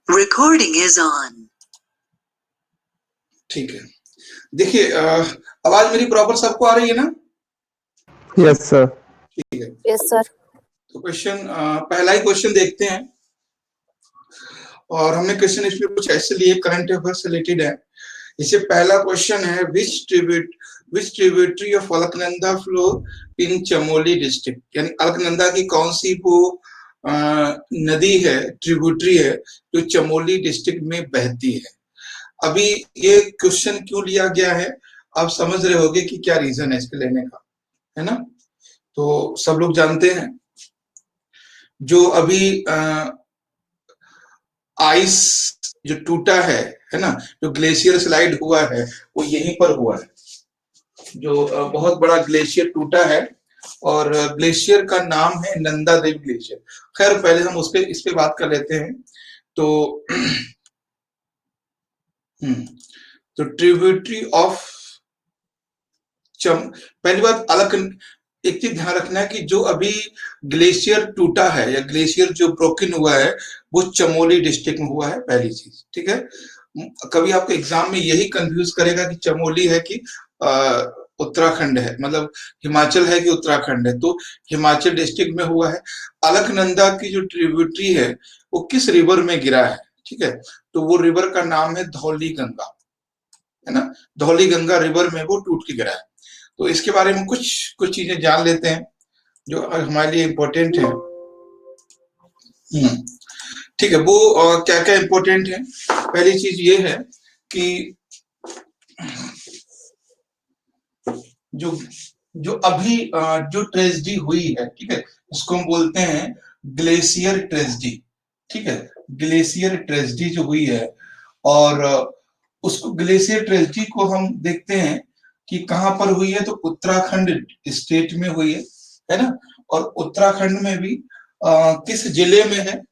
Recording is on. ठीक है, देखिए आवाज मेरी प्रॉपर सबको आ रही है ना? Yes sir. ठीक है, यस सर। तो क्वेश्चन पहला ही क्वेश्चन देखते हैं और हमने क्वेश्चन इसमें कुछ ऐसे लिए करंट अफेयर से रिलेटेड है। इससे पहला क्वेश्चन है which tributary of Alaknanda flow in Chamoli district, यानी अलकनंदा की कौन सी वो नदी है, ट्रिब्यूटरी है जो चमोली डिस्ट्रिक्ट में बहती है। अभी ये क्वेश्चन क्यों लिया गया है आप समझ रहे होंगे कि क्या रीजन है इसके लेने का, है ना? तो सब लोग जानते हैं जो अभी आइस जो टूटा है ना, जो ग्लेशियर स्लाइड हुआ है वो यहीं पर हुआ है। जो बहुत बड़ा ग्लेशियर टूटा है और ग्लेशियर का नाम है नंदा देवी ग्लेशियर। खैर पहले हम इस पे बात कर लेते हैं। तो ट्रिब्यूटरी ऑफ पहली बात एक चीज ध्यान रखना है कि जो अभी ग्लेशियर टूटा है या ग्लेशियर जो ब्रोकन हुआ है वो चमोली डिस्ट्रिक्ट में हुआ है, पहली चीज। ठीक है, कभी आपको एग्जाम में यही कंफ्यूज करेगा कि चमोली है कि उत्तराखंड है, मतलब हिमाचल है कि उत्तराखंड है। तो हिमाचल डिस्ट्रिक्ट में हुआ है। अलकनंदा की जो ट्रिब्यूटरी है वो किस रिवर में गिरा है? ठीक है, तो वो रिवर का नाम है धौली गंगा, है ना? धौली गंगा रिवर में वो टूट के गिरा है। तो इसके बारे में कुछ चीजें जान लेते हैं जो हमारे लिए इम्पोर्टेंट है। ठीक है, वो क्या क्या इम्पोर्टेंट है? पहली चीज ये है कि जो अभी जो ट्रेजेडी हुई है, ठीक है, इसको हम बोलते हैं ग्लेशियर ट्रेजेडी। ठीक है, ग्लेशियर ट्रेजेडी जो हुई है और उसको ग्लेशियर ट्रेजेडी को हम देखते हैं कि कहां पर हुई है, तो उत्तराखंड स्टेट में हुई है ना? और उत्तराखंड में भी किस जिले में है?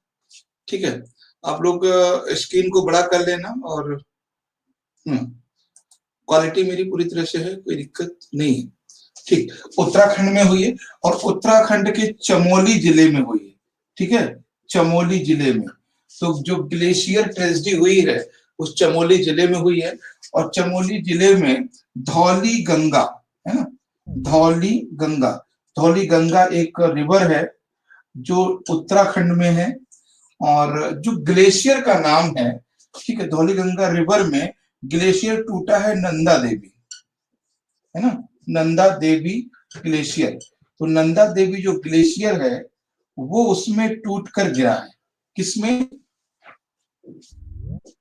ठीक है, आप लोग स्क्रीन को बड़ा कर लेना और क्वालिटी मेरी पूरी तरह से है, कोई दिक्कत नहीं है। ठीक, उत्तराखंड में हुई है और उत्तराखंड के चमोली जिले में हुई है। ठीक है, चमोली जिले में। तो जो ग्लेशियर ट्रेजेडी हुई है उस चमोली जिले में हुई है और चमोली जिले में धौली गंगा, है ना? धौली गंगा एक रिवर है जो उत्तराखंड में है और जो ग्लेशियर का नाम है, ठीक है, धौली गंगा रिवर में ग्लेशियर टूटा है नंदा देवी, है ना? नंदा देवी ग्लेशियर। तो नंदा देवी जो ग्लेशियर है वो उसमें टूट कर गिरा है। किसमें?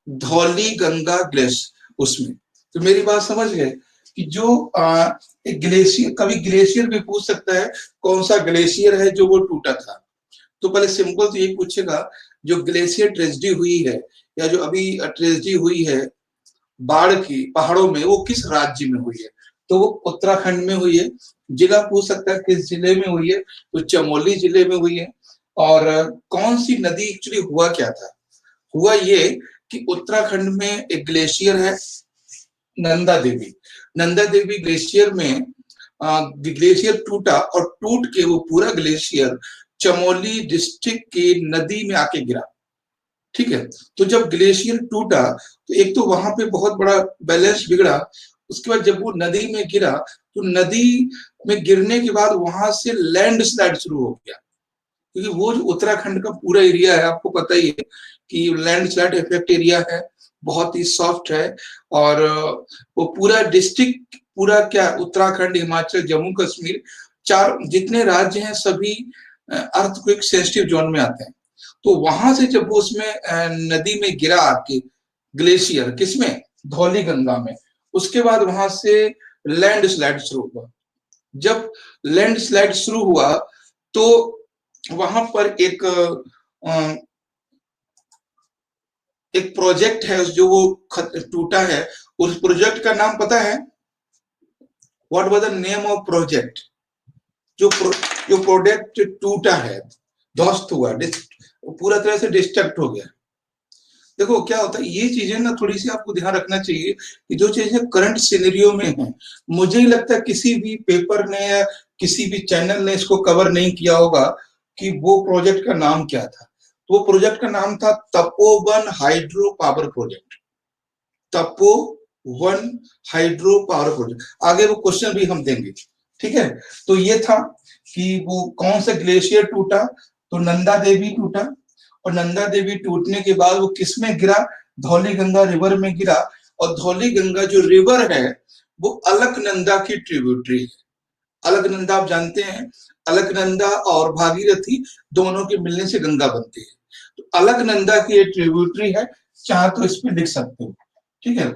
धौली गंगा ग्लेशियर उसमें। तो मेरी बात समझ गए कि जो एक ग्लेशियर, कभी ग्लेशियर भी पूछ सकता है कौन सा ग्लेशियर है जो वो टूटा था। तो पहले सिंपल तो यही पूछेगा जो ग्लेशियर ट्रेजेडी हुई है या जो अभी ट्रेजेडी हुई है बाढ़ की पहाड़ों में, वो किस राज्य में हुई है? तो वो उत्तराखंड में हुई है। जिला पूछ सकता है किस जिले में हुई है, तो चमोली जिले में हुई है। और कौन सी नदी, एक्चुअली हुआ क्या था? हुआ ये कि उत्तराखंड में एक ग्लेशियर है नंदा देवी ग्लेशियर में ग्लेशियर टूटा और टूट के वो पूरा ग्लेशियर चमोली डिस्ट्रिक्ट की नदी में आके गिरा। ठीक है, तो जब ग्लेशियर टूटा तो एक तो वहां पे बहुत बड़ा बैलेंस बिगड़ा। उसके बाद जब वो नदी में गिरा तो नदी में गिरने के बाद वहां से लैंडस्लाइड शुरू हो गया, क्योंकि वो जो उत्तराखंड का पूरा एरिया है आपको पता ही है कि लैंडस्लाइड इफेक्ट एरिया है, बहुत ही सॉफ्ट है। और वो पूरा डिस्ट्रिक्ट, पूरा क्या, उत्तराखंड, हिमाचल, जम्मू कश्मीर, चार जितने राज्य हैं सभी अर्थक्वेक सेंसिटिव जोन में आते हैं। तो वहां से जब वो उसमें नदी में गिरा आके ग्लेशियर, किसमें? धौली गंगा में, उसके बाद वहां से लैंडस्लाइड शुरू हुआ। जब लैंडस्लाइड शुरू हुआ तो वहां पर एक प्रोजेक्ट है जो वो टूटा है, उस प्रोजेक्ट का नाम पता है? What was the name of project? जो प्रोजेक्ट टूटा है, ध्वस्त हुआ, पूरा तरह से डिस्ट्रक्ट हो गया। देखो क्या होता है, ये चीजें ना थोड़ी सी आपको ध्यान रखना चाहिए कि जो चीजें करंट सिनेरियो में है, मुझे ही लगता है किसी भी पेपर ने या किसी भी चैनल ने इसको कवर नहीं किया होगा कि वो प्रोजेक्ट का नाम क्या था। तो वो प्रोजेक्ट का नाम था Tapovan hydro power project. Tapovan hydro power project. आगे वो क्वेश्चन भी हम देंगे, ठीक है। तो ये था कि वो कौन सा ग्लेशियर टूटा, तो नंदा देवी टूटा, और नंदा देवी टूटने के बाद वो किस में गिरा, धौली गंगा रिवर में गिरा। और धौली गंगा जो रिवर है वो अलकनंदा की ट्रिब्यूटरी है। अलकनंदा आप जानते हैं, अलकनंदा और भागीरथी दोनों के मिलने से गंगा बनती है। तो अलकनंदा की एक ट्रिब्यूटरी है, चाहे तो इस पे लिख सकते हो, ठीक है।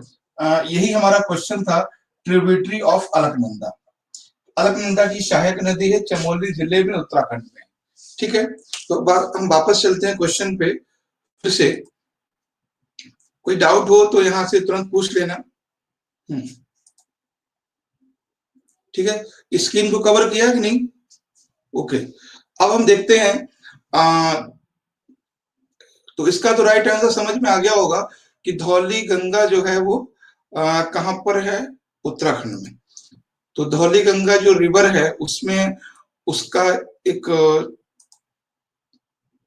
यही हमारा क्वेश्चन था, ट्रिब्यूटरी ऑफ अलकनंदा। अलकनंदा की सहायक नदी है, चमोली जिले में, उत्तराखंड में, ठीक है। तो हम वापस चलते हैं क्वेश्चन पे फिर से। कोई डाउट हो तो यहां से तुरंत पूछ लेना। ठीक है, स्क्रीन को कवर किया कि नहीं? ओके, अब हम देखते हैं। तो इसका तो राइट आंसर समझ में आ गया होगा कि धौली गंगा जो है वो कहां पर है, उत्तराखंड में। तो धौली गंगा जो रिवर है उसमें उसका एक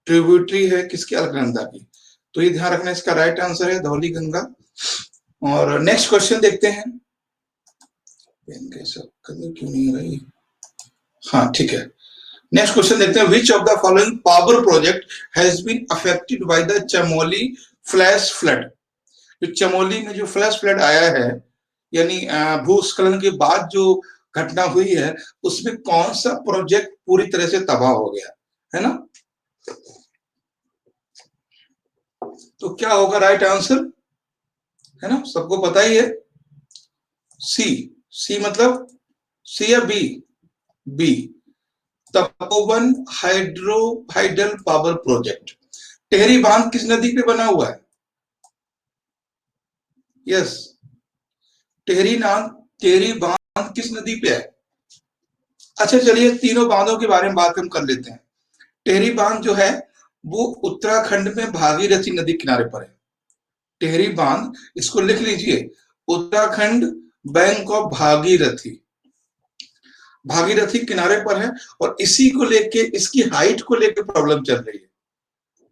ट्रिब्यूटरी है किसकी, अलकनंदा की। तो ये ध्यान रखना, इसका राइट आंसर है धौली गंगा। और नेक्स्ट क्वेश्चन देखते हैं। पेन कैसा क्यों नहीं रही? हाँ ठीक है, नेक्स्ट क्वेश्चन देखते हैं। Which of the following power project has been affected by the Chamoli flash flood. जो चमोली में जो फ्लैश फ्लड आया है, यानी भूस्खलन के बाद जो घटना हुई है, उसमें कौन सा प्रोजेक्ट पूरी तरह से तबाह हो गया है ना? तो क्या होगा राइट आंसर, है ना, सबको पता ही है, सी। सी मतलब सी या B? B, Tapovan hydel power project. Tehri बांध किस नदी पे बना हुआ है? यस, टेहरी बांध किस नदी पे है? अच्छा चलिए, तीनों बांधों के बारे में बात हम कर लेते हैं। टेहरी बांध जो है वो उत्तराखंड में भागीरथी नदी किनारे पर है। टेहरी बांध, इसको लिख लीजिए, उत्तराखंड बैंक ऑफ भागीरथी, भागीरथी किनारे पर है। और इसी को लेके, इसकी हाइट को लेके प्रॉब्लम चल रही है,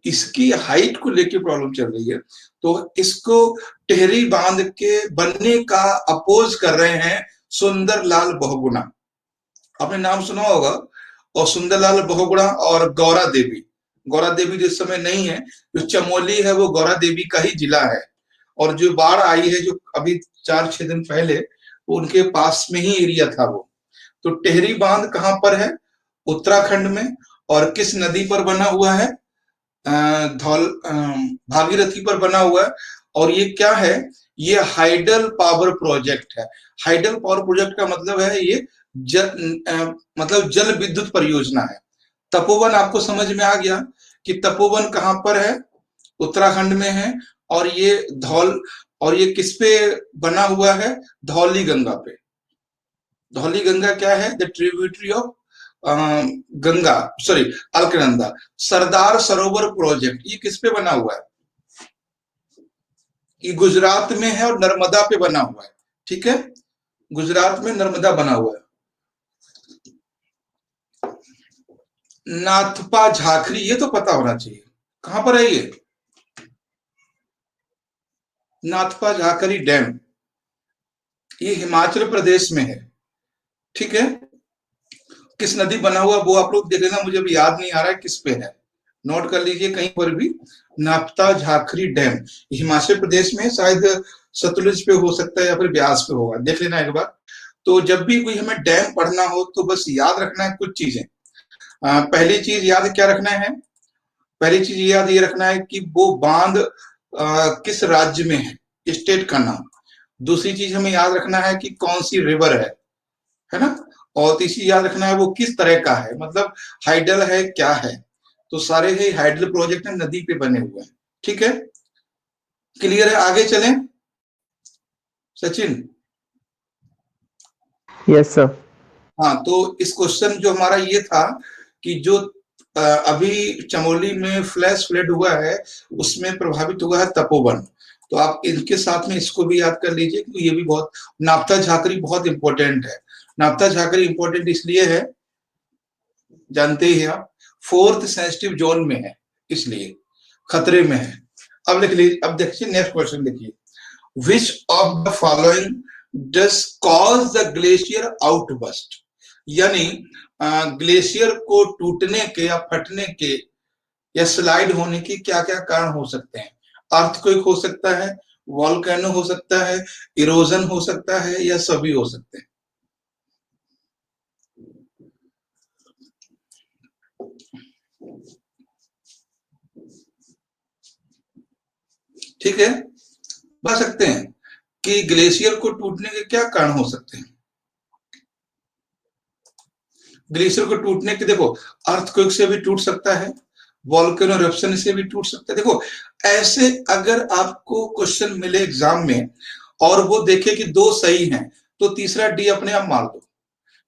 इसकी हाइट को लेके प्रॉब्लम चल रही है। तो इसको टेहरी बांध के बनने का अपोज कर रहे हैं सुंदरलाल बहुगुणा, आपने नाम सुना होगा। और सुंदरलाल बहुगुणा और गौरा देवी, गौरा देवी जिस समय नहीं है, जो चमोली है वो गौरा देवी का ही जिला है। और जो बाढ़ आई है जो अभी 4-6 दिन पहले, वो उनके पास में ही एरिया था वो। तो टेहरी बांध कहां पर है? उत्तराखंड में। और किस नदी पर बना हुआ है? भागीरथी पर बना हुआ है। और ये क्या है? ये हाइडल पावर प्रोजेक्ट है। हाइडल पावर प्रोजेक्ट का मतलब है ये मतलब जल विद्युत परियोजना है। तपोवन आपको समझ में आ गया कि तपोवन कहां पर है, उत्तराखंड में है। और ये किस पे बना हुआ है? धौली गंगा पे। धौली गंगा क्या है? The tributary of Ganga, sorry, Alaknanda. Sardar Sarovar project ये किस पे बना हुआ है? ये गुजरात में है और नर्मदा पे बना हुआ है, ठीक है, गुजरात में नर्मदा बना हुआ है। नाथपा झाखरी, ये तो पता होना चाहिए, कहां पर है ये? नाथपा झाखरी डैम, ये हिमाचल प्रदेश में है, ठीक है। किस नदी बना हुआ वो आप लोग देख लेना, मुझे अभी याद नहीं आ रहा है किस पे है, नोट कर लीजिए कहीं पर भी। नाथपा झाखरी डैम हिमाचल प्रदेश में, शायद सतलुज पे हो सकता है या फिर ब्यास पे होगा, देख लेना एक बार। तो जब भी कोई हमें डैम पढ़ना हो तो बस याद रखना है कुछ चीजें। पहली चीज याद क्या रखना है? पहली चीज याद ये रखना है कि वो बांध किस राज्य में है, स्टेट का नाम। दूसरी चीज हमें याद रखना है कि कौन सी रिवर है ना। और तीसरी याद रखना है वो किस तरह का है, मतलब हाइडल है क्या है। तो सारे ही हाइडल प्रोजेक्ट नदी पे बने हुए हैं, ठीक है, क्लियर है? आगे चलें सचिन। Yes sir. हाँ, तो इस क्वेश्चन जो हमारा ये था कि जो अभी चमोली में फ्लैश फ्लड हुआ है उसमें प्रभावित हुआ है तपोवन। तो आप इनके साथ में इसको भी याद कर लीजिए कि ये भी बहुत, नापता झाकरी बहुत इंपॉर्टेंट है। नापता झाकरी इंपॉर्टेंट इसलिए है, जानते ही आप, 4th सेंसिटिव जोन में है इसलिए, खतरे में है। अब लिख लीजिए, अब देखिए नेक्स्ट क्वेश्चन देखिए, विच of the following does cause the glacier outburst, यानी ग्लेशियर को टूटने के या फटने के या स्लाइड होने की क्या क्या कारण हो सकते हैं? अर्थक्वेक हो सकता है, वॉल्केनो हो सकता है, इरोजन हो सकता है, या सभी हो सकते हैं। ठीक है, बता सकते हैं कि ग्लेशियर को टूटने के क्या कारण हो सकते हैं। ग्लेशियर को टूटने के देखो, अर्थक्वेक से भी टूट सकता है, वॉल्केनो इरप्शन से भी टूट सकता है। देखो ऐसे अगर आपको क्वेश्चन मिले एग्जाम में और वो देखे कि दो सही हैं, तो तीसरा डी अपने आप मार दो,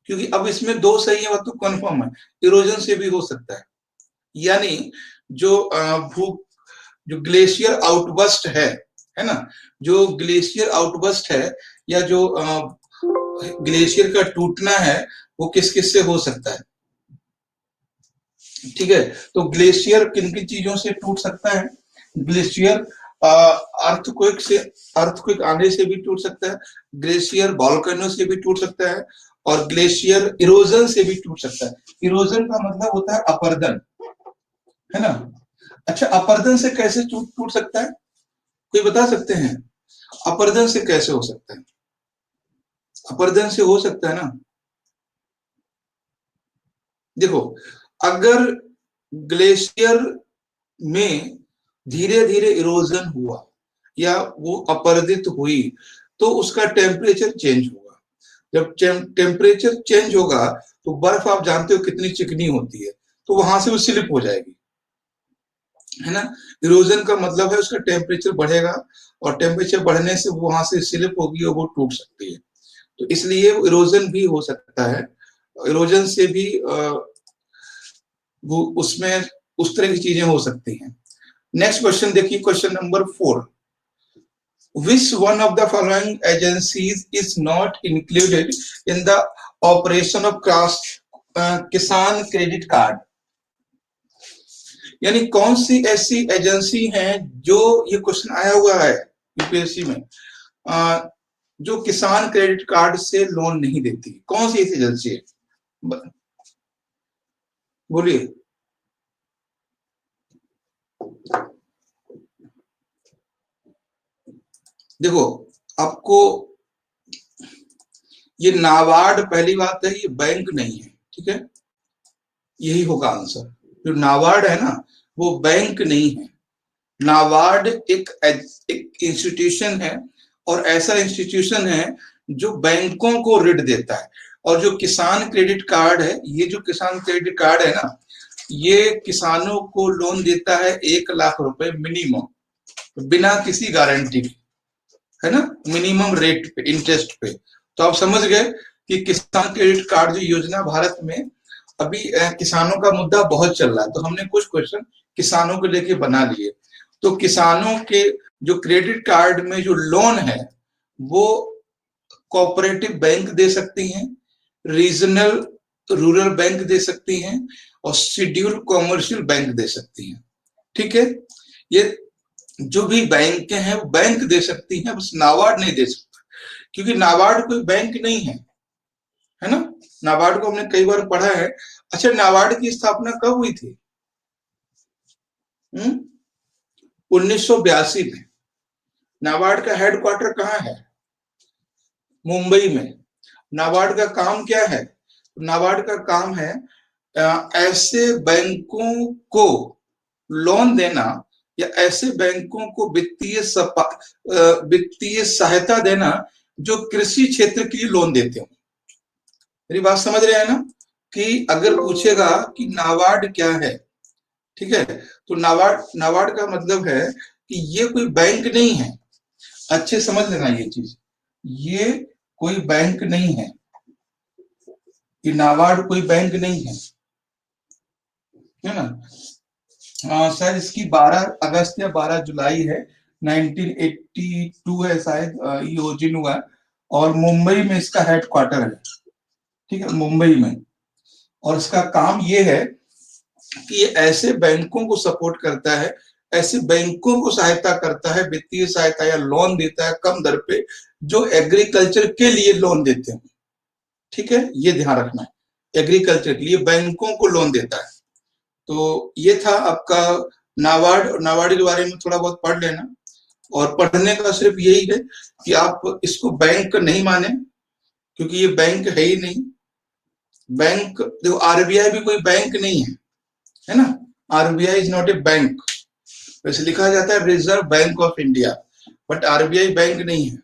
क्योंकि अब इसमें दो सही है, वो तो कन्फर्म है। इरोजन से भी हो सकता है, यानी जो भू जो ग्लेशियर आउटबस्ट है ना, जो ग्लेशियर आउटबस्ट है या जो ग्लेशियर का टूटना है, वो किस किस से हो सकता है। ठीक है, तो ग्लेशियर किन किन चीजों से टूट सकता है? ग्लेशियर अर्थक्वेक से, अर्थक्वेक आने से भी टूट सकता है, ग्लेशियर वॉल्केनो से भी टूट सकता है, और ग्लेशियर इरोजन से भी टूट सकता है। इरोजन का मतलब होता है अपरदन, है ना। अच्छा, अपरदन से कैसे टूट टूट सकता है, कोई बता सकते हैं? अपरदन से कैसे हो सकता है? अपरदन से हो सकता है ना, देखो अगर ग्लेशियर में धीरे धीरे इरोजन हुआ या वो अपरदित हुई, तो उसका टेम्परेचर चेंज होगा। जब टेम्परेचर चेंज होगा तो बर्फ आप जानते हो कितनी चिकनी होती है, तो वहां से वो स्लिप हो जाएगी, है ना। इरोजन का मतलब है उसका टेम्परेचर बढ़ेगा, और टेम्परेचर बढ़ने से वो वहां से स्लिप होगी और वो टूट सकती है। तो इसलिए इरोजन भी हो सकता है, इरोजन से भी वो उसमें उस तरह की चीजें हो सकती हैं। नेक्स्ट क्वेश्चन देखिए, question number 4, which one of the following agencies is not included in the operation of किसान क्रेडिट कार्ड, यानी कौन सी ऐसी एजेंसी है, जो ये क्वेश्चन आया हुआ है यूपीएससी में, जो किसान क्रेडिट कार्ड से लोन नहीं देती, कौन सी ऐसी एजेंसी है? बोलिए। देखो आपको ये नाबार्ड, पहली बात है ये बैंक नहीं है, ठीक है, यही होगा आंसर। जो नाबार्ड है ना, वो बैंक नहीं है। नाबार्ड एक इंस्टीट्यूशन है, और ऐसा इंस्टीट्यूशन है जो बैंकों को ऋण देता है। और जो किसान क्रेडिट कार्ड है, ये जो किसान क्रेडिट कार्ड है ना, ये किसानों को लोन देता है 1 लाख रुपए मिनिमम, बिना किसी गारंटी के, है ना, मिनिमम रेट पे, इंटरेस्ट पे। तो आप समझ गए कि किसान क्रेडिट कार्ड जो योजना भारत में अभी किसानों का मुद्दा बहुत चल रहा है, तो हमने कुछ क्वेश्चन किसानों को लेके बना लिए। तो किसानों के जो क्रेडिट कार्ड में जो लोन है, वो कोऑपरेटिव बैंक दे सकती हैं, रीजनल रूरल बैंक दे सकती हैं, और शेड्यूल कॉमर्शियल बैंक दे सकती हैं। ठीक है, ये जो भी बैंक हैं वो बैंक दे सकती हैं, बस नाबार्ड नहीं दे सकता, क्योंकि नाबार्ड कोई बैंक नहीं है ना। नाबार्ड को हमने कई बार पढ़ा है। अच्छा, नाबार्ड की स्थापना कब हुई थी? 1982 में। नाबार्ड का हेडक्वार्टर कहाँ है? मुंबई में। नाबार्ड का काम क्या है? नाबार्ड का काम है ऐसे बैंकों को लोन देना, या ऐसे बैंकों को वित्तीय सहायता देना जो कृषि क्षेत्र के लिए लोन देते हो। मेरी बात समझ रहे हैं ना, कि अगर पूछेगा कि नाबार्ड क्या है, ठीक है, तो नाबार्ड का मतलब है कि ये कोई बैंक नहीं है। अच्छे समझ लेना ये चीज, ये कोई बैंक नहीं है, कि नाबार्ड कोई बैंक नहीं है ना। शायद इसकी 12 अगस्त या 12 जुलाई है, 1982 है शायद, ये ओरिजिन हुआ है, और मुंबई में इसका हेडक्वार्टर है, ठीक है, मुंबई में। और इसका काम ये है कि ये ऐसे बैंकों को सपोर्ट करता है, ऐसे बैंकों को सहायता करता है, वित्तीय सहायता या लोन देता है कम दर पे, जो एग्रीकल्चर के लिए लोन देते हैं। ठीक है, ये ध्यान रखना है, एग्रीकल्चर के लिए बैंकों को लोन देता है। तो ये था आपका नाबार्ड, और नाबार्ड के बारे में थोड़ा बहुत पढ़ लेना। और पढ़ने का सिर्फ यही है कि आप इसको बैंक नहीं माने, क्योंकि ये बैंक है ही नहीं। बैंक देखो, आरबीआई भी कोई बैंक नहीं है ना। RBI is not a bank. वैसे लिखा जाता है reserve bank of India, but RBI bank नहीं है।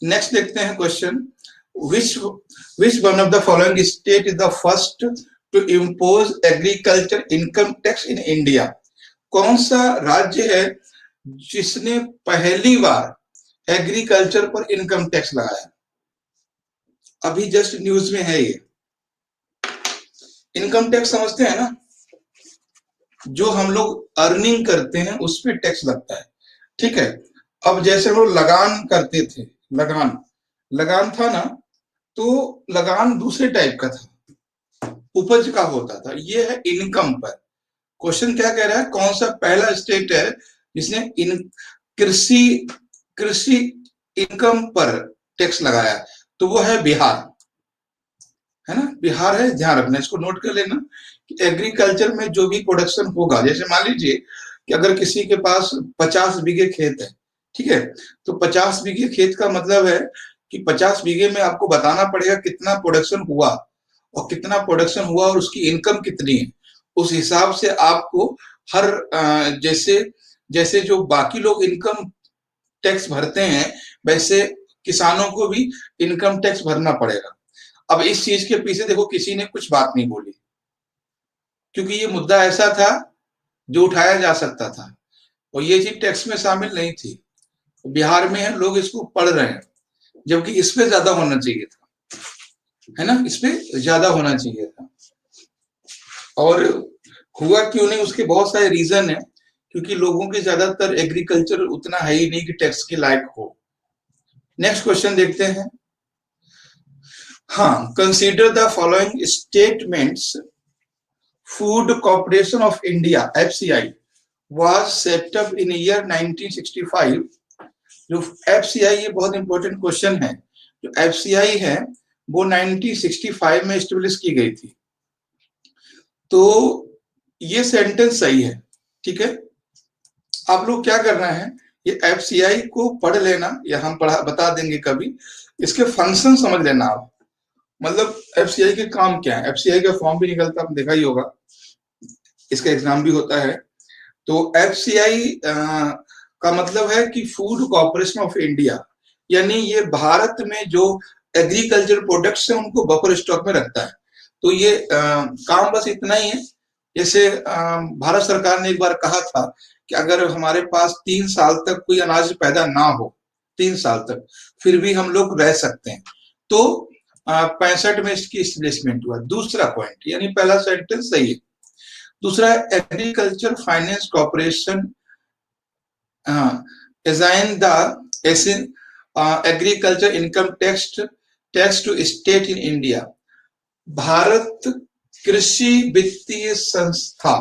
नेक्स्ट देखते हैं question, which one of the following state is the first to impose agriculture income tax in India? कौन सा राज्य है जिसने पहली बार एग्रीकल्चर पर इनकम टैक्स लगाया? अभी जस्ट न्यूज में है ये। इनकम टैक्स समझते हैं ना, जो हम लोग अर्निंग करते हैं उस पर टैक्स लगता है। ठीक है, अब जैसे हम लोग लगान करते थे, लगान लगान था ना, तो लगान दूसरे टाइप का था, उपज का होता था। ये है इनकम पर। क्वेश्चन क्या कह रहा है, कौन सा पहला स्टेट है जिसने कृषि कृषि इनकम पर टैक्स लगाया? तो वो है बिहार, है ना, बिहार है। ध्यान रखना, इसको नोट कर लेना कि एग्रीकल्चर में जो भी प्रोडक्शन होगा, जैसे मान लीजिए कि अगर किसी के पास 50 बीघे खेत है, ठीक है, तो 50 बीघे खेत का मतलब है कि 50 बीघे में आपको बताना पड़ेगा कितना प्रोडक्शन हुआ, और कितना प्रोडक्शन हुआ और उसकी इनकम कितनी है। उस हिसाब से आपको हर जैसे जैसे जो बाकी लोग इनकम टैक्स भरते हैं, वैसे किसानों को भी इनकम टैक्स भरना पड़ेगा। अब इस चीज के पीछे देखो, किसी ने कुछ बात नहीं बोली, क्योंकि ये मुद्दा ऐसा था जो उठाया जा सकता था, और ये चीज टैक्स में शामिल नहीं थी। बिहार में है, लोग इसको पढ़ रहे हैं, जबकि इस पे ज्यादा होना चाहिए था, है ना, इस पे ज्यादा होना चाहिए था। और हुआ क्यों नहीं, उसके बहुत सारे रीजन है, क्योंकि लोगों के ज्यादातर एग्रीकल्चर उतना है ही नहीं कि टैक्स के लायक हो। नेक्स्ट क्वेश्चन देखते हैं। हाँ, consider the following statements. Food corporation of India FCI was set up in year 1965। जो एफसीआई, ये बहुत इंपॉर्टेंट क्वेश्चन है, जो एफसीआई है वो 1965 में एस्टेब्लिश की गई थी। तो ये सेंटेंस सही है, ठीक है। आप लोग क्या करना है, ये एफसीआई को पढ़ लेना, या हम पढ़ा बता देंगे कभी, इसके फंक्शन समझ लेना आप। मतलब एफसीआई के काम क्या है। एफसीआई का फॉर्म भी निकलता है, आपने देखा ही होगा, इसका एग्जाम भी होता है। तो एफसीआई का मतलब है कि फूड कॉर्पोरेशन ऑफ इंडिया, यानी ये भारत में जो एग्रीकल्चर प्रोडक्ट्स हैं उनको बफर स्टॉक में रखता है। तो ये काम बस इतना ही है। जैसे भारत सरकार ने एक बार कहा था कि अगर हमारे पास 3 साल तक कोई अनाज पैदा ना हो, 3 साल तक, फिर भी हम लोग रह सकते हैं। तो 65 में इसकी एस्टेब्लिशमेंट हुआ। दूसरा पॉइंट, यानी पहला सेंटेंस सही है। दूसरा, agriculture finance corporation assign the agriculture income tax to state in India. Bharat कृषि वित्तीय संस्था,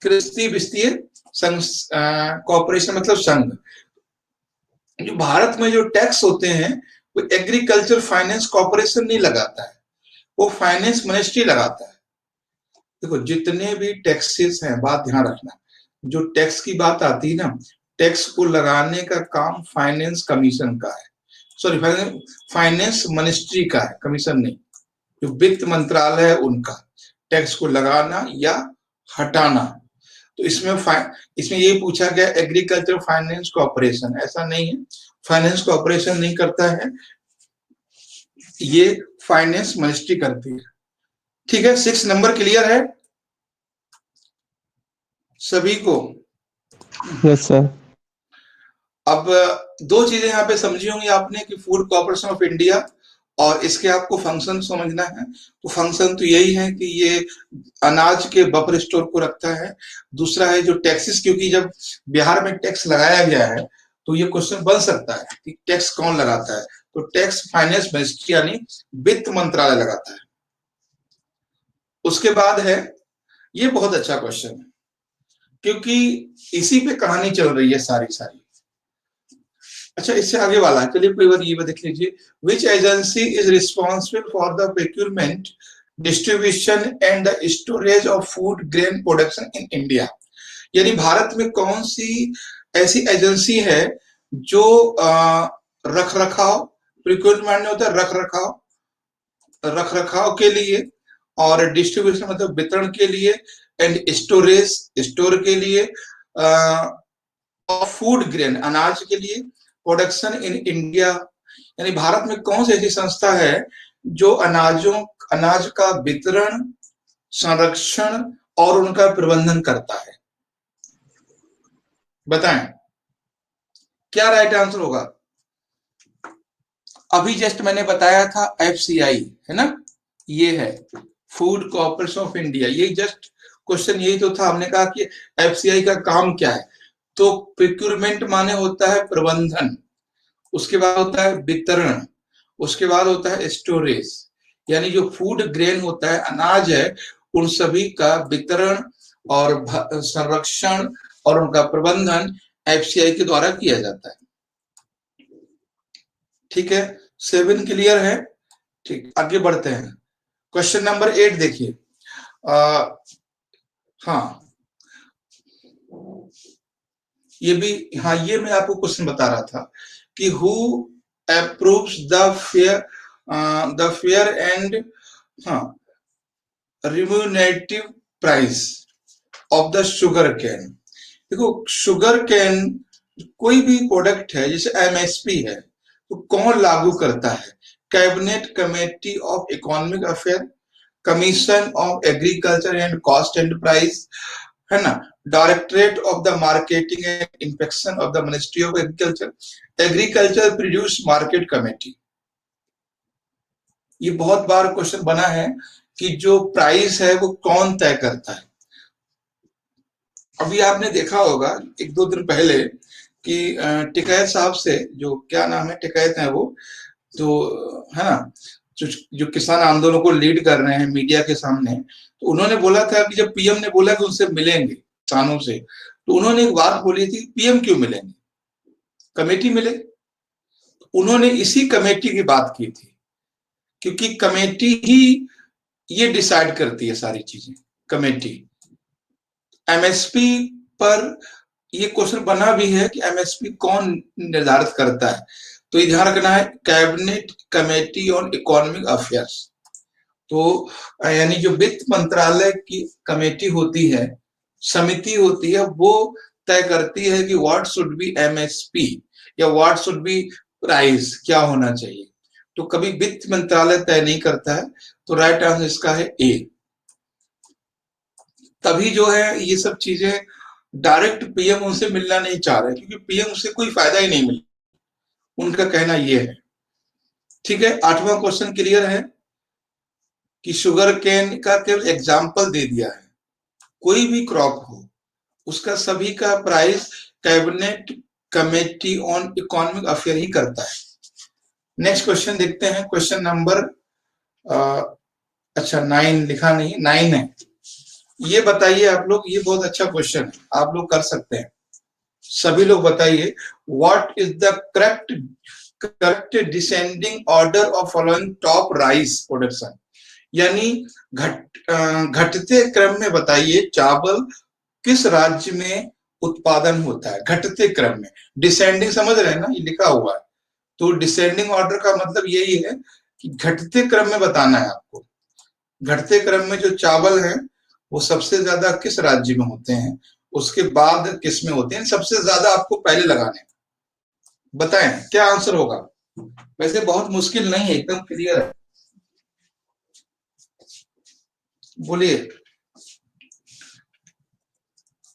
कृषि वित्तीय कॉर्पोरेशन मतलब संघ, जो भारत में जो टैक्स होते हैं वो एग्रीकल्चर फाइनेंस कॉर्पोरेशन नहीं लगाता है, वो फाइनेंस मिनिस्ट्री लगाता है। देखो, जितने भी टैक्सेस हैं, बात ध्यान रखना, जो टैक्स की बात आती है ना, टैक्स को लगाने का काम फाइनेंस कमीशन का है, सॉरी फाइनेंस मिनिस्ट्री का है, कमीशन नहीं। जो वित्त मंत्रालय है उनका, टैक्स को लगाना या हटाना। तो इसमें ये पूछा गया एग्रीकल्चर फाइनेंस कॉर्पोरेशन, ऐसा नहीं है, फाइनेंस कॉर्पोरेशन नहीं करता है, ये फाइनेंस मिनिस्ट्री करती है। ठीक है, 6 नंबर क्लियर है सभी को? Yes sir. अब 2 चीजें यहाँ पे समझी होंगी आपने कि फूड कॉर्पोरेशन ऑफ इंडिया, और इसके आपको फंक्शन समझना है। तो फंक्शन तो यही है कि ये अनाज के बफर स्टोर को रखता है। दूसरा है जो टैक्सेस, क्योंकि जब बिहार में टैक्स लगाया गया है तो ये क्वेश्चन बन सकता है कि टैक्स कौन लगाता है, तो टैक्स फाइनेंस मिनिस्ट्री यानी वित्त मंत्रालय लगाता है। उसके बाद है, ये बहुत अच्छा क्वेश्चन है क्योंकि इसी पे कहानी चल रही है सारी सारी। अच्छा, इससे आगे वाला, चलिए कोई बात, ये देख लीजिए, which agency is responsible for the procurement, distribution and the storage of food grain production in India. यानी भारत में कौन सी ऐसी एजेंसी है जो रख रखाव, प्रोक्यूरमेंट होता है रख रखाव के लिए, और डिस्ट्रीब्यूशन मतलब वितरण के लिए, एंड स्टोरेज स्टोर के लिए, फूड ग्रेन अनाज के लिए, प्रोडक्शन इन इंडिया। यानी भारत में कौन सी ऐसी संस्था है जो अनाज का वितरण, संरक्षण और उनका प्रबंधन करता है? बताएं क्या राइट आंसर होगा। अभी जस्ट मैंने बताया था एफसीआई है ना, ये है फूड कॉर्पोरेशन ऑफ इंडिया। ये जस्ट क्वेश्चन यही तो था, हमने कहा कि एफसीआई का काम क्या है। तो प्रोक्यूरमेंट माने होता है प्रबंधन, उसके बाद होता है वितरण, उसके बाद होता है स्टोरेज। यानी जो फूड ग्रेन होता है, अनाज है, उन सभी का वितरण और संरक्षण और उनका प्रबंधन एफसीआई के द्वारा किया जाता है। ठीक है, 7 क्लियर है। ठीक, आगे बढ़ते हैं। क्वेश्चन नंबर 8 देखिए। हाँ, ये भी, हाँ ये मैं आपको क्वेश्चन बता रहा था कि who approves the fair and, हाँ, remunerative price of the sugarcane. देखो, शुगर कैन कोई भी प्रोडक्ट है, जैसे एमएसपी है, तो कौन लागू करता है? Cabinet committee of economic affair, commission of agriculture and cost and price, है ना, directorate of the marketing and inspection of the ministry of agriculture, agriculture produce market committee. ये बहुत बार क्वेश्चन बना है कि जो प्राइस है वो कौन तय करता है। अभी आपने देखा होगा 1-2 दिन पहले कि टिकैत साहब से, जो क्या नाम है, टिकैत है वो, तो है ना, जो किसान आंदोलन को लीड कर रहे हैं मीडिया के सामने, तो उन्होंने बोला था कि जब पीएम ने बोला कि उनसे मिलेंगे किसानों से, तो उन्होंने एक बात बोली थी, पीएम क्यों मिलेंगे, कमेटी मिले। उन्होंने इसी कमेटी की बात की थी, क्योंकि कमेटी ही ये डिसाइड करती है सारी चीजें। कमेटी एमएसपी पर ये क्वेश्चन बना भी है कि एमएसपी कौन निर्धारित करता है, तो ये ध्यान रखना है, cabinet committee on economic affairs. तो यानी जो वित्त मंत्रालय की कमेटी होती है, समिति होती है, वो तय करती है कि व्हाट शुड बी एमएसपी या व्हाट शुड बी प्राइस, क्या होना चाहिए। तो कभी वित्त मंत्रालय तय नहीं करता है, तो राइट आंसर इसका है ए। तभी जो है ये सब चीजें डायरेक्ट पीएम उनसे मिलना नहीं चाह रहे, क्योंकि पीएम से कोई फायदा ही नहीं मिला, उनका कहना ये है। ठीक है, 8वां क्वेश्चन क्लियर है कि शुगर केन का केवल एग्जाम्पल दे दिया है, कोई भी क्रॉप हो उसका सभी का price cabinet committee on economic affair ही करता है। नेक्स्ट क्वेश्चन देखते हैं, क्वेश्चन नंबर अच्छा 9 लिखा नहीं, 9 है। ये बताइए आप लोग, ये बहुत अच्छा क्वेश्चन है, आप लोग कर सकते हैं, सभी लोग बताइए, what is the correct descending order of following top rice production. यानी घटते क्रम में बताइए चावल किस राज्य में उत्पादन होता है, घटते क्रम में। डिसेंडिंग समझ रहे हैं ना, ये लिखा हुआ है, तो डिसेंडिंग ऑर्डर का मतलब यही है कि घटते क्रम में बताना है आपको। घटते क्रम में जो चावल है वो सबसे ज्यादा किस राज्य में होते हैं, उसके बाद किस में होते हैं, सबसे ज्यादा आपको पहले लगाने। बताएं क्या आंसर होगा। वैसे बहुत मुश्किल नहीं है, एकदम क्लियर है, बोलिए।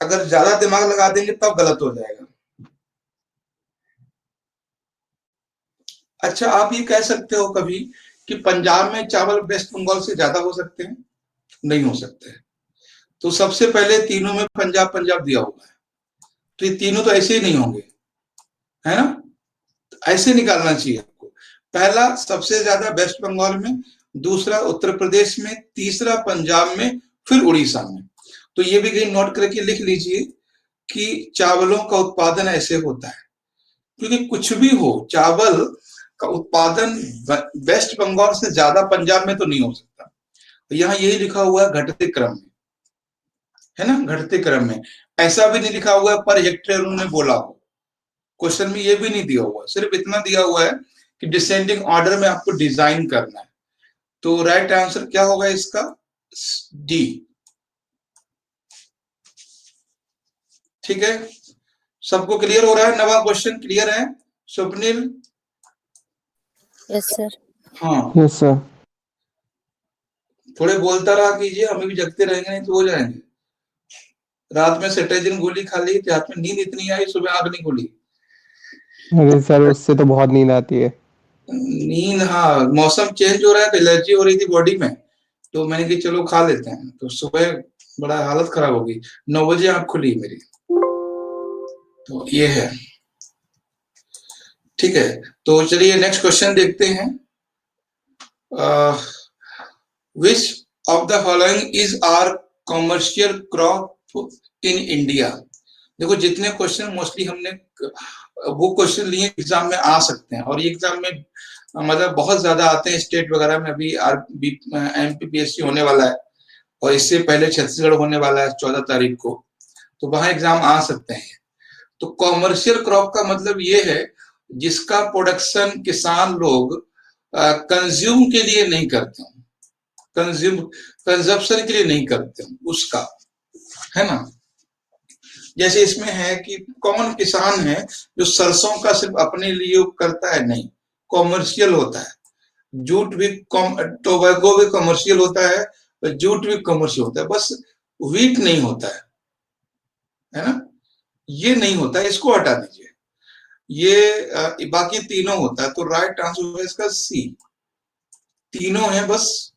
अगर ज्यादा दिमाग लगा देंगे तब गलत हो जाएगा। अच्छा, आप ये कह सकते हो कभी कि पंजाब में चावल वेस्ट बंगाल से ज्यादा हो सकते हैं? नहीं हो सकते। तो सबसे पहले तीनों में पंजाब पंजाब दिया हुआ है, तो ये तीनों तो ऐसे ही नहीं होंगे, है ना, ऐसे निकालना चाहिए आपको। पहला सबसे ज्यादा वेस्ट बंगाल में, दूसरा उत्तर प्रदेश में, तीसरा पंजाब में, फिर उड़ीसा में। तो ये भी कहीं नोट करके लिख लीजिए कि चावलों का उत्पादन ऐसे होता है, क्योंकि कुछ भी हो, चावल का उत्पादन वेस्ट बंगाल से ज्यादा पंजाब में तो नहीं हो सकता। तो यहाँ यही लिखा हुआ है घटते क्रम में, है ना, घटते क्रम में। ऐसा भी नहीं लिखा हुआ है पर हेक्टेयर उन्होंने बोला हो, क्वेश्चन में ये भी नहीं दिया हुआ, सिर्फ इतना दिया हुआ है कि डिसेंडिंग ऑर्डर में आपको डिजाइन करना है। तो राइट आंसर क्या होगा इसका? डी। ठीक है, सबको क्लियर हो रहा है? नवा क्वेश्चन क्लियर है स्वप्निल? Yes sir. हाँ, यस सर। थोड़े बोलता रहा कीजिए, हम भी जगते रहेंगे नहीं तो हो जाएंगे। रात में सेटेजिन गोली खा ली, रात में नींद इतनी आई, सुबह आंख नहीं खुली। अरे सर, उससे तो बहुत नींद आती है। नींद, हाँ, मौसम चेंज हो रहा है तो एलर्जी हो रही थी बॉडी में, तो मैंने कि चलो खा लेते हैं, तो सुबह बड़ा हालत खराब हो गई, 9 बजे आंख खुली मेरी। तो ये है, ठीक है। तो चलिए नेक्स्ट क्वेश्चन देखते हैं। Which of the following is are commercial crop in India? देखो जितने क्वेश्चन मोस्टली हमने वो क्वेश्चन लिए एग्जाम में आ सकते हैं, और ये एग्जाम में मतलब बहुत ज्यादा आते हैं स्टेट वगैरह में। अभी MPPSC होने वाला है, और इससे पहले छत्तीसगढ़ होने वाला है 14 तारीख को, तो वहां एग्जाम आ सकते हैं। तो कॉमर्शियल क्रॉप का मतलब ये है जिसका प्रोडक्शन किसान लोग कंज्यूम के लिए नहीं करते, कंजप्शन के लिए नहीं करते उसका, है ना। जैसे इसमें है कि कौन किसान है जो सरसों का सिर्फ अपने लिए करता है, नहीं, कॉमर्शियल होता है। जूट भी टोबैको भी कॉमर्शियल होता है, जूट भी कॉमर्शियल होता है, बस व्हीट नहीं होता है ना, ये नहीं होता है, इसको हटा दीजिए। ये बाकी तीनों होता है। तो राइट आंसर होगा इसका सी, तीनों है, बस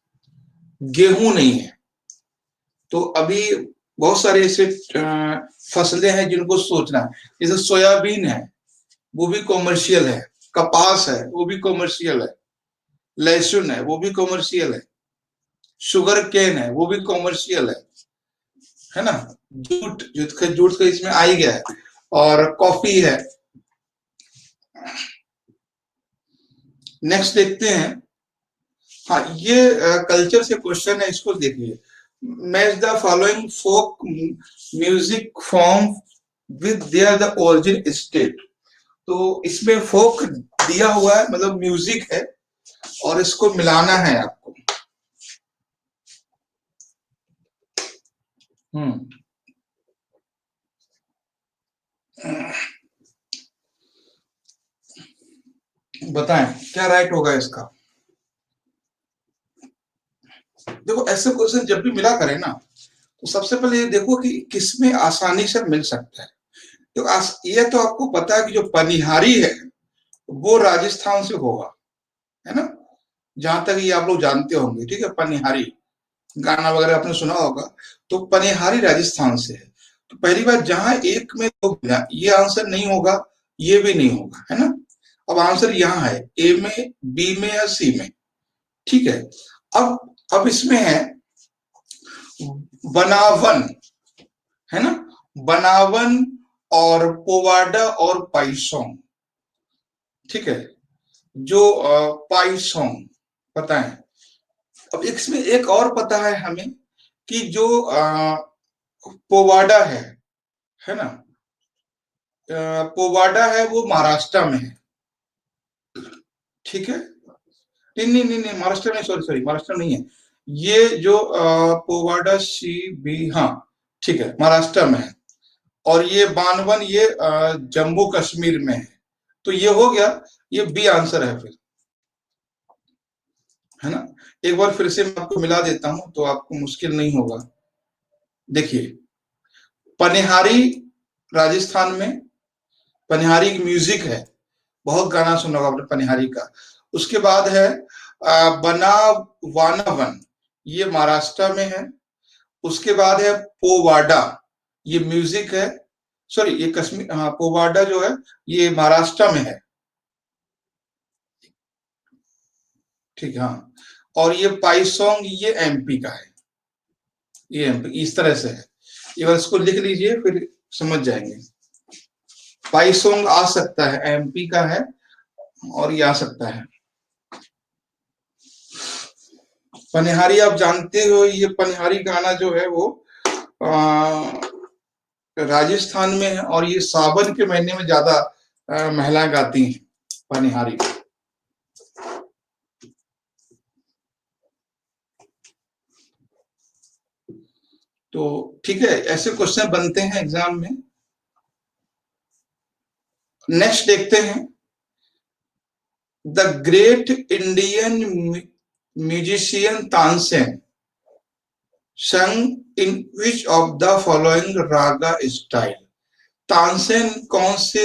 गेहूं नहीं है। तो अभी बहुत सारे ऐसे फसलें हैं जिनको सोचना है, जैसे सोयाबीन है, वो भी कॉमर्शियल है, कपास है, वो भी कॉमर्शियल है, लहसुन है, वो भी कॉमर्शियल है, शुगर केन है, वो भी कॉमर्शियल है ना। जूट, जूट का इसमें आ ही गया है, और कॉफी है। नेक्स्ट देखते हैं। हाँ, ये कल्चर से क्वेश्चन है, इसको देखिए। Match the following folk music form with their the origin state. तो इसमें फोक दिया हुआ है, मतलब म्यूजिक है, और इसको मिलाना है आपको। बताएं क्या राइट होगा इसका। देखो ऐसे क्वेश्चन जब भी मिला करें ना, तो सबसे पहले ये देखो कि किसमें आसानी से मिल सकता है। तो ये तो आपको पता है कि जो पनिहारी है वो राजस्थान से होगा, है ना, जहां तक ये आप लोग जानते होंगे। ठीक है, पनिहारी गाना वगैरह आपने सुना होगा, तो पनिहारी राजस्थान से है। तो पहली बात, जहां एक में तो ये आंसर नहीं होगा, ये भी नहीं होगा, है ना। अब आंसर यहाँ है, ए में, बी में या सी में। ठीक है, अब इसमें है बनावन, है ना, बनावन और पोवाडा और पाइसोंग। ठीक है, जो पाइसोंग पता है। अब इसमें एक और पता है हमें कि जो पोवाडा है ना, पोवाडा है वो महाराष्ट्र में है। ठीक है, नहीं नहीं नहीं नहीं, महाराष्ट्र में, सॉरी महाराष्ट्र नहीं है। ये जो पोवाडा सी बी, हाँ ठीक है, महाराष्ट्र में है। और ये बानवन, ये जम्मू कश्मीर में है। तो ये हो गया, ये बी आंसर है फिर, है ना। एक बार फिर से मैं आपको मिला देता हूं तो आपको मुश्किल नहीं होगा। देखिए, पनिहारी राजस्थान में, पनिहारी म्यूजिक है, बहुत गाना सुना होगा आपने पनिहारी का। उसके बाद है बना वानावन, ये महाराष्ट्र में है। उसके बाद है पोवाडा, ये म्यूजिक है, सॉरी ये कश्मीर, हाँ पोवाडा जो है ये महाराष्ट्र में है। ठीक है, हाँ। और ये पाइसोंग ये एमपी का है, ये एमपी इस तरह से है। ये बार इसको लिख लीजिए फिर समझ जाएंगे। पाइसोंग आ सकता है, एमपी का है, और ये आ सकता है। पनिहारी आप जानते हो, ये पनिहारी गाना जो है वो राजस्थान में है, और ये सावन के महीने में ज्यादा महिलाएं गाती हैं पनिहारी। तो ठीक है, ऐसे क्वेश्चन बनते हैं एग्जाम में। नेक्स्ट देखते हैं, the great Indian musician Tansen sang in which of the following raga style. Tansen कौन से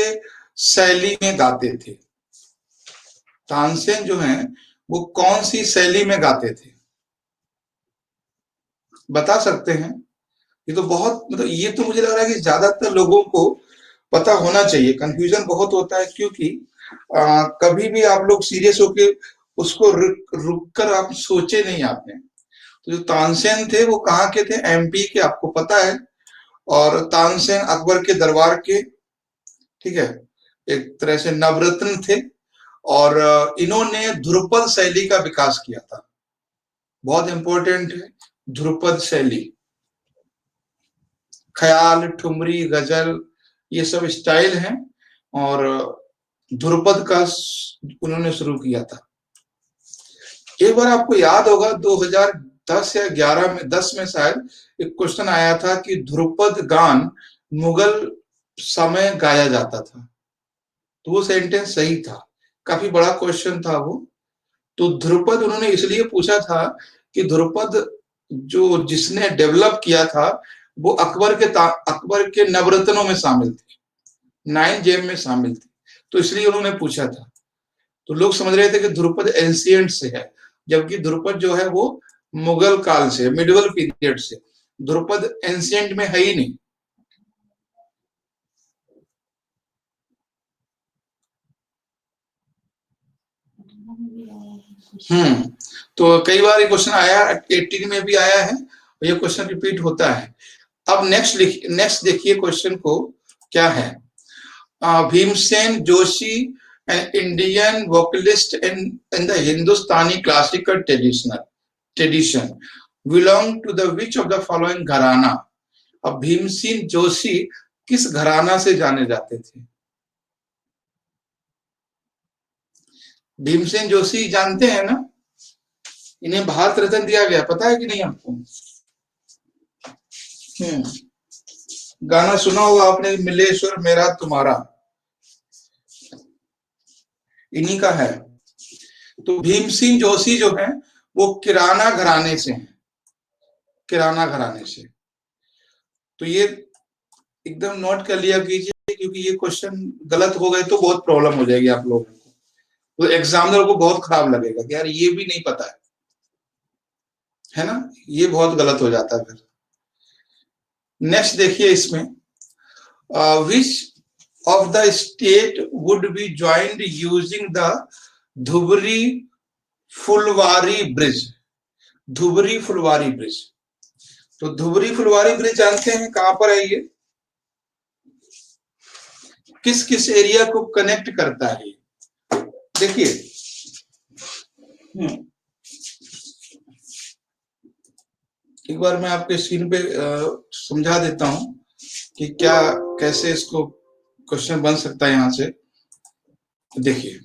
शैली में गाते थे? तानसेन जो हैं वो कौन सी शैली में गाते थे, बता सकते हैं? ये तो बहुत, मतलब ये तो मुझे लग रहा है कि ज्यादातर लोगों को पता होना चाहिए। कंफ्यूजन बहुत होता है, क्योंकि कभी भी आप लोग सीरियस होके उसको रुक कर आप सोचे नहीं आपने। तो जो तानसेन थे वो कहाँ के थे? एमपी के, आपको पता है। और तानसेन अकबर के दरबार के, ठीक है, एक तरह से नवरत्न थे। और इन्होंने ध्रुपद शैली का विकास किया था, बहुत इंपॉर्टेंट है ध्रुपद शैली। ख्याल, ठुमरी, गजल, ये सब स्टाइल हैं, और ध्रुपद का उन्होंने शुरू किया था। एक बार आपको याद होगा 2010 या 11 में 10 में शायद एक क्वेश्चन आया था कि ध्रुपद गान मुगल समय गाया जाता था। तो वो सेंटेंस सही था, काफी बड़ा क्वेश्चन था वो। तो ध्रुपद उन्होंने इसलिए पूछा था कि ध्रुपद जो जिसने डेवलप किया था वो अकबर के नवरत्नों में शामिल थे, 9 जेम में शामिल थे, तो इसलिए उन्होंने पूछा था। तो लोग समझ रहे थे कि ध्रुपद एंशियंट से है, जबकि ध्रुपद जो है वो मुगल काल से, मिडिवल पीरियड से। ध्रुपद एंशियंट में है ही नहीं। तो कई बार ये क्वेश्चन आया, 18 में भी आया है, और ये क्वेश्चन रिपीट होता है। अब नेक्स्ट देखिए क्वेश्चन को क्या है। Bhimsen Joshi, an Indian vocalist in the Hindustani classical tradition, belong to the which of the following घराना? अब भीमसेन जोशी किस घराना से जाने जाते थे? भीमसेन जोशी जानते हैं ना, इन्हें भारत रत्न दिया गया, पता है कि नहीं आपको? गाना सुना होगा आपने, मिलेश्वर मेरा तुम्हारा, इन्हीं का है। तो भीमसेन जोशी जो है वो किराना घराने से हैं, किराना घराने से। तो ये एकदम नोट कर लिया कीजिए, क्योंकि ये क्वेश्चन गलत हो गए तो बहुत प्रॉब्लम हो जाएगी आप लोगों को, तो एग्जामिनर को बहुत खराब लगेगा कि यार ये भी नहीं पता है ना, ये बहुत गलत हो जाता है फिर। नेक्स्ट देखिए इसमें, विच of the state would be joined using the Dhubri Phulwari bridge? Dhubri Phulwari bridge, तो धुबरी फुलवारी ब्रिज जानते हैं कहां पर है? ये किस किस एरिया को कनेक्ट करता है? देखिए, एक बार मैं आपके स्क्रीन पे समझा देता हूं कि क्या कैसे इसको क्वेश्चन बन सकता है यहां से। देखिए,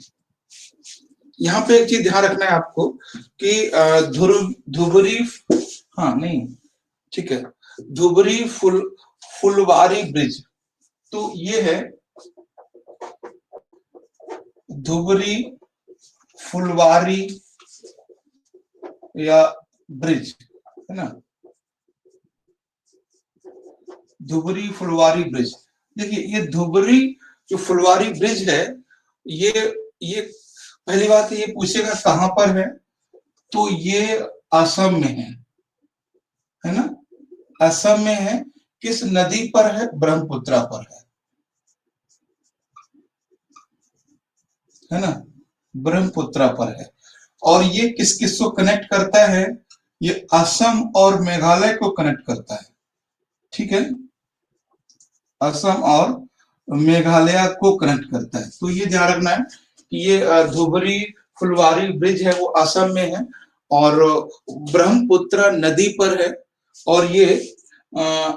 यहाँ पे एक चीज ध्यान रखना है आपको कि धुबरी, हाँ नहीं, ठीक है, धुबरी फुलवारी ब्रिज, तो ये है धुबरी फुलवारी या ब्रिज, है ना, धुबरी फुलवारी ब्रिज। देखिए, ये धुबरी जो फुलवारी ब्रिज है, ये पहली बात ये पूछेगा कहां पर है, तो ये असम में है ना, असम में है। किस नदी पर है? ब्रह्मपुत्रा पर है ना, ब्रह्मपुत्रा पर है। और ये किस किस को कनेक्ट करता है, ये असम और मेघालय को कनेक्ट करता है, ठीक है, असम और मेघालय को कनेक्ट करता है। तो ये ध्यान रखना है कि ये धुबरी फुलवारी ब्रिज है वो असम में है और ब्रह्मपुत्र नदी पर है और ये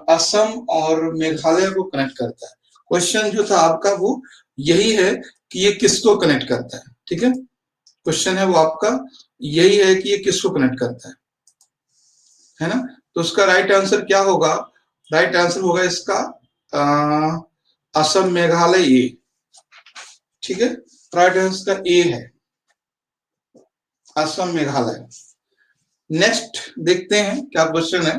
असम और मेघालय को कनेक्ट करता है। क्वेश्चन जो था आपका वो यही है कि ये किसको कनेक्ट करता है, ठीक है, क्वेश्चन है वो आपका यही है कि ये किसको कनेक्ट करता है ना। तो उसका राइट आंसर क्या होगा, राइट आंसर होगा इसका असम मेघालय ए, ठीक है, राइट आंसर का ए है, असम मेघालय। नेक्स्ट देखते हैं क्या क्वेश्चन है,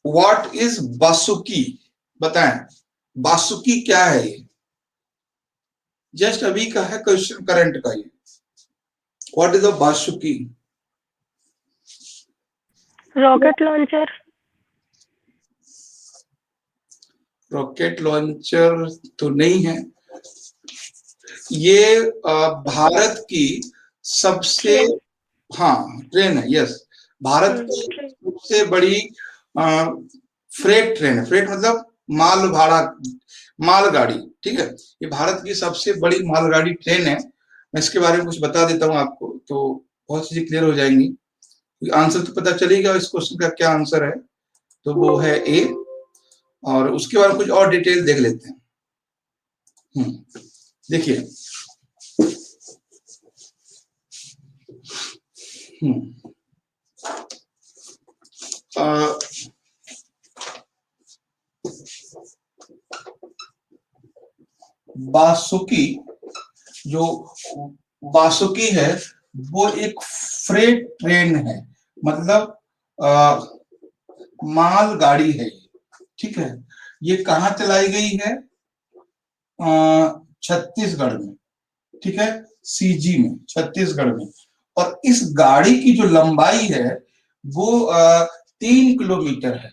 व्हाट इज बासुकी, बताएं बासुकी क्या है, ये जस्ट अभी का है क्वेश्चन, करंट का ये, what is a Vasuki. Rocket launcher. Rocket launcher तो नहीं है, ये भारत की सबसे, हाँ ट्रेन है, यस, भारत की सबसे बड़ी फ्रेट ट्रेन है, फ्रेट मतलब माल भाड़ा, मालगाड़ी, ठीक है, ये भारत की सबसे बड़ी मालगाड़ी ट्रेन है। मैं इसके बारे में कुछ बता देता हूँ आपको तो बहुत चीजें क्लियर हो जाएंगी, आंसर तो पता चलेगा इस क्वेश्चन का क्या आंसर है, तो वो है ए, और उसके बाद कुछ और डिटेल देख लेते हैं। देखिए बासुकी, जो बासुकी है वो एक फ्रेट ट्रेन है, मतलब माल गाड़ी है, ठीक है, ये कहाँ चलाई गई है, छत्तीसगढ़ में, ठीक है, सीजी में, छत्तीसगढ़ में, और इस गाड़ी की जो लंबाई है वो 3 किलोमीटर है,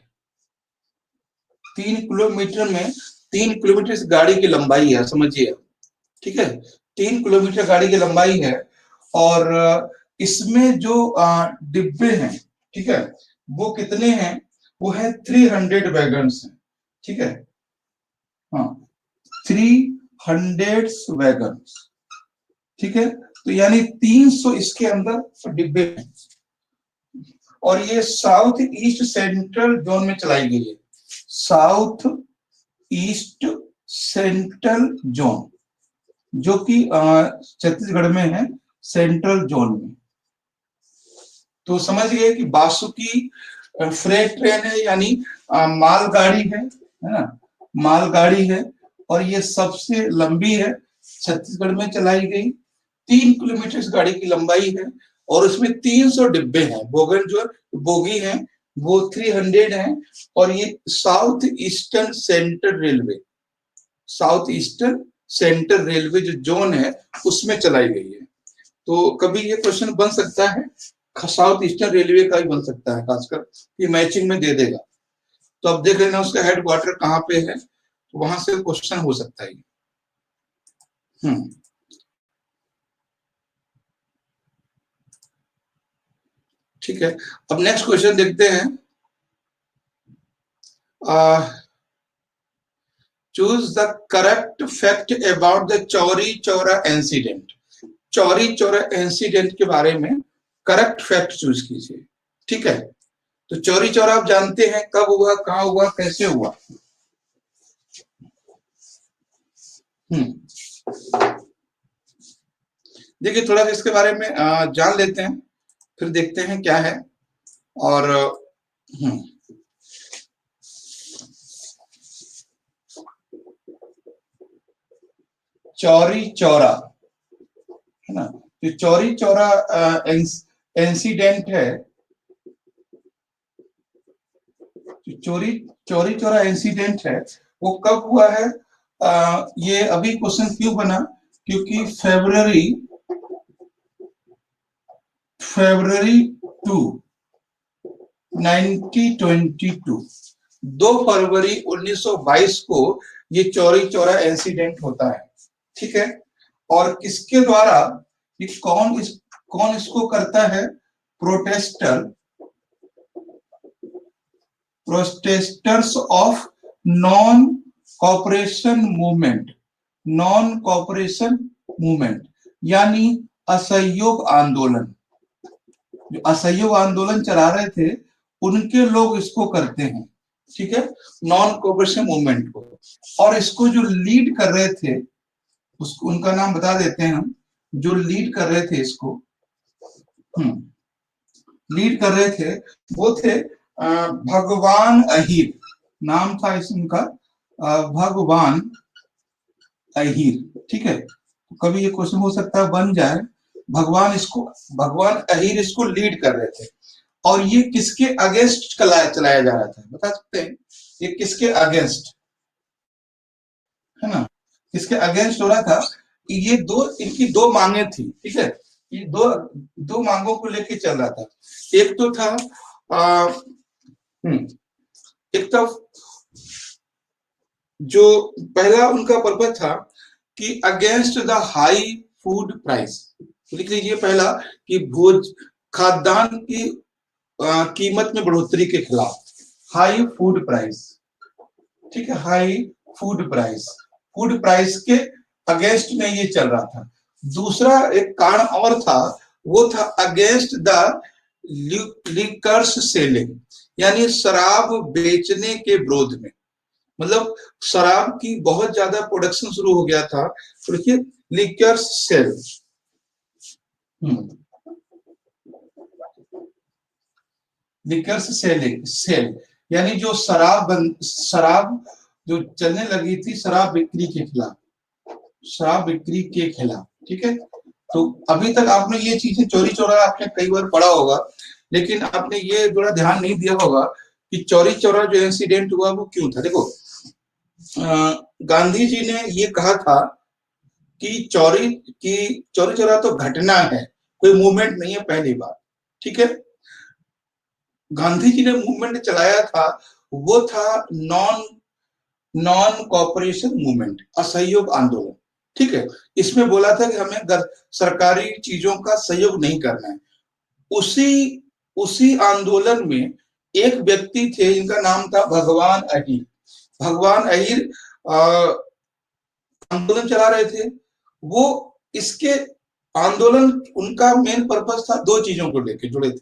3 किलोमीटर में 3 किलोमीटर इस गाड़ी की लंबाई है, समझिए, ठीक है, 3 किलोमीटर गाड़ी की लंबाई है और इसमें जो डिब्बे हैं, ठीक है, वो कितने हैं, वो है 300 वैगन्स हैं, ठीक है, हाँ 300 वैगन्स, ठीक है, तो यानी 300 इसके अंदर डिब्बे हैं और ये साउथ ईस्ट सेंट्रल जोन में चलाई गई है, साउथ ईस्ट सेंट्रल जोन, जो कि छत्तीसगढ़ में है, सेंट्रल जोन में। तो समझ गए कि बासुकी फ्रेट ट्रेन है, यानी मालगाड़ी है ना, मालगाड़ी है और ये सबसे लंबी है, छत्तीसगढ़ में चलाई गई, 3 किलोमीटर इस गाड़ी की लंबाई है और उसमें 300 डिब्बे हैं, बोगन जो बोगी हैं वो 300 हैं और ये south eastern central railway, south eastern central railway जो जोन है उसमें चलाई गई है। तो कभी ये क्वेश्चन बन सकता है, साउथ ईस्टर्न रेलवे का ही बन सकता है, खासकर ये मैचिंग में दे देगा, तो अब देख लेना उसका हेडक्वार्टर कहाँ पे है, तो वहां से क्वेश्चन हो सकता है। ठीक है, अब नेक्स्ट क्वेश्चन देखते हैं, choose the correct fact about the Chauri Chaura incident, Chauri Chaura incident के बारे में करेक्ट फैक्ट चूज कीजिए, ठीक है, तो चौरी चौरा आप जानते हैं कब हुआ, कहाँ हुआ, कैसे हुआ। देखिए थोड़ा सा इसके बारे में जान लेते हैं, फिर देखते हैं क्या है। और चौरी चौरा है ना, जो चौरी चौरा इंसिडेंट है, चौरी चौरा इंसिडेंट है वो कब हुआ है, ये अभी क्वेश्चन क्यों बना, क्योंकि फरवरी 2 1922, 2 फरवरी 1922 को ये चौरी चौरा इंसिडेंट होता है, ठीक है, और किसके द्वारा, ये कौन इसको करता है? Protesters of non cooperation movement, non cooperation movement यानी असहयोग आंदोलन। जो असहयोग आंदोलन चला रहे थे उनके लोग इसको करते हैं, ठीक है, नॉन कोऑपरेशन मूवमेंट को। और इसको जो लीड कर रहे थे उसको, उनका नाम बता देते हैं हम, जो लीड कर रहे थे इसको, लीड कर रहे थे वो थे भगवान अहीर, नाम था इनका भगवान अहीर, ठीक है। तो कभी ये क्वेश्चन हो सकता है बन जाए, भगवान अहीर इसको लीड कर रहे थे। और ये किसके अगेंस्ट चलाया जा रहा था, बता सकते हैं ये किसके अगेंस्ट है ना, किसके अगेंस्ट हो रहा था? ये इनकी दो मांगे थी, ठीक है, ये दो मांगों को लेके चल रहा था। एक तो था एक तो जो पहला उनका पर्पज था कि against the high food price, लिख लीजिए पहला कि खाद्यान्न की कीमत में बढ़ोतरी के खिलाफ, हाई फूड प्राइस, ठीक है, हाई फूड प्राइस के अगेंस्ट में ये चल रहा था। दूसरा एक कारण और था, वो था अगेंस्ट द लिकर्स सेलिंग, यानी शराब बेचने के विरोध में। मतलब शराब की बहुत ज्यादा प्रोडक्शन शुरू हो गया था, तो देखिए लिकर्स सेल, लिकर्स सेल यानी जो शराब जो चलने लगी थी शराब बिक्री के खिलाफ, ठीक है। तो अभी तक आपने ये चीजें चोरी चौरा आपने कई बार पढ़ा होगा, लेकिन आपने ये थोड़ा ध्यान नहीं दिया होगा कि चोरी चौरा जो इंसिडेंट हुआ वो क्यों था। देखो गांधी जी ने ये कहा था कि चोरी चौरा तो घटना है, कोई मूवमेंट नहीं है, पहली बात, ठीक है। गांधी जी ने मूवमेंट चलाया था वो था नॉन कॉपरेशन मूवमेंट, असहयोग आंदोलन, ठीक है। इसमें बोला था कि हमें सरकारी चीजों का सहयोग नहीं करना है। उसी आंदोलन में एक व्यक्ति थे जिनका नाम था भगवान अहीर आंदोलन चला रहे थे। वो इसके आंदोलन, उनका मेन पर्पस था दो चीजों को लेकर जुड़े थे।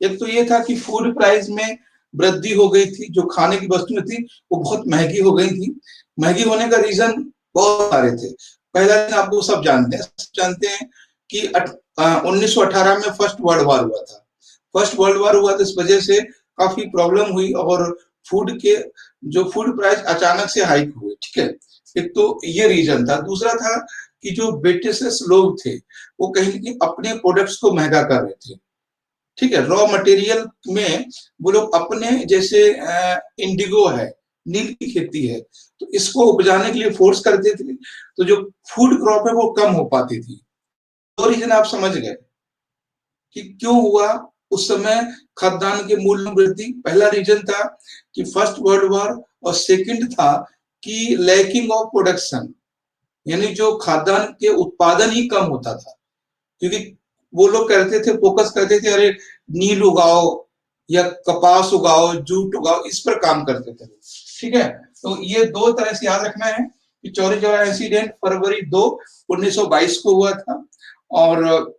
एक तो ये था कि फूड प्राइस में वृद्धि हो गई थी, जो खाने की वस्तुएं थी वो बहुत महंगी हो गई थी। महंगी होने का रीजन बहुत सारे थे। पहला आपको सब जानते हैं कि 1918 में फर्स्ट वर्ल्ड वॉर हुआ था। फर्स्ट वर्ल्ड वॉर हुआ तो इस वजह से काफी प्रॉब्लम हुई और फूड प्राइस अचानक से हाइक हुए, ठीक है। एक तो ये रीजन था। दूसरा था कि जो ब्रिटिश लोग थे वो कहीं ना कहीं अपने प्रोडक्ट्स को महंगा कर रहे थे, ठीक है। रॉ मटेरियल में वो लोग अपने, जैसे इंडिगो है, नील की खेती है, तो इसको उपजाने के लिए फोर्स करते थे, तो जो फूड क्रॉप है वो कम हो पाती थी। तो रीजन आप समझ गए कि क्यों हुआ उस समय खाद्यान्न के मूल्य में वृद्धि। पहला रीजन था कि फर्स्ट वर्ल्ड वॉर, और सेकंड था कि लैकिंग ऑफ प्रोडक्शन, यानी जो खाद्यान्न के उत्पादन ही कम होता था, क्योंकि वो लोग करते थे, फोकस करते थे अरे नील उगाओ या कपास उगाओ, जूट उगाओ, इस पर काम करते थे, ठीक है। तो ये दो तरह से याद रखना है कि चौरी चौरा इंसिडेंट फरवरी 2, 1922 को हुआ था, और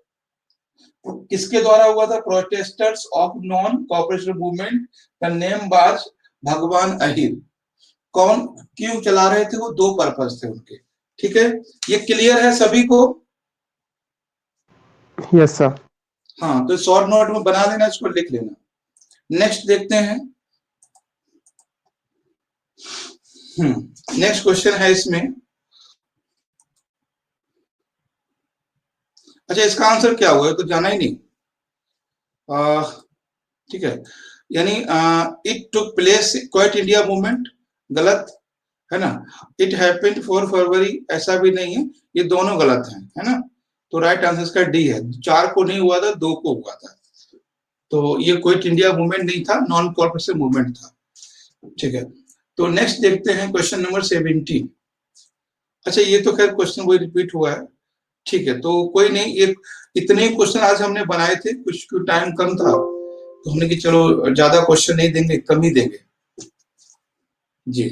किसके द्वारा हुआ था? Protesters of non cooperation movement, का नेम वाज भगवान अहीर। कौन क्यों चला रहे थे? वो दो पर्पस थे उनके, ठीक है। ये क्लियर है सभी को? Yes sir. हाँ, तो शॉर्ट नोट में बना लेना, इसको लिख लेना। नेक्स्ट देखते हैं। नेक्स्ट क्वेश्चन है इसमें, अच्छा इसका आंसर क्या हुआ, तो जाना ही नहीं, ठीक है। यानी it took place quite India movement, गलत है ना। इट हैपेंड 4 फरवरी, ऐसा भी नहीं है, ये दोनों गलत हैं, है ना। तो राइट आंसर इसका डी है। 4 को नहीं हुआ था, 2 को हुआ था। तो ये क्विट इंडिया मूवमेंट नहीं था, नॉन कॉर्पोरेशन मूवमेंट था, ठीक है। तो नेक्स्ट देखते हैं क्वेश्चन नंबर 17। अच्छा ये तो खैर क्वेश्चन वही रिपीट हुआ है, ठीक है, तो कोई नहीं, एक इतने क्वेश्चन आज हमने बनाए थे, कुछ टाइम कम था तो हमने कि चलो ज्यादा क्वेश्चन नहीं देंगे, कम ही देंगे जी।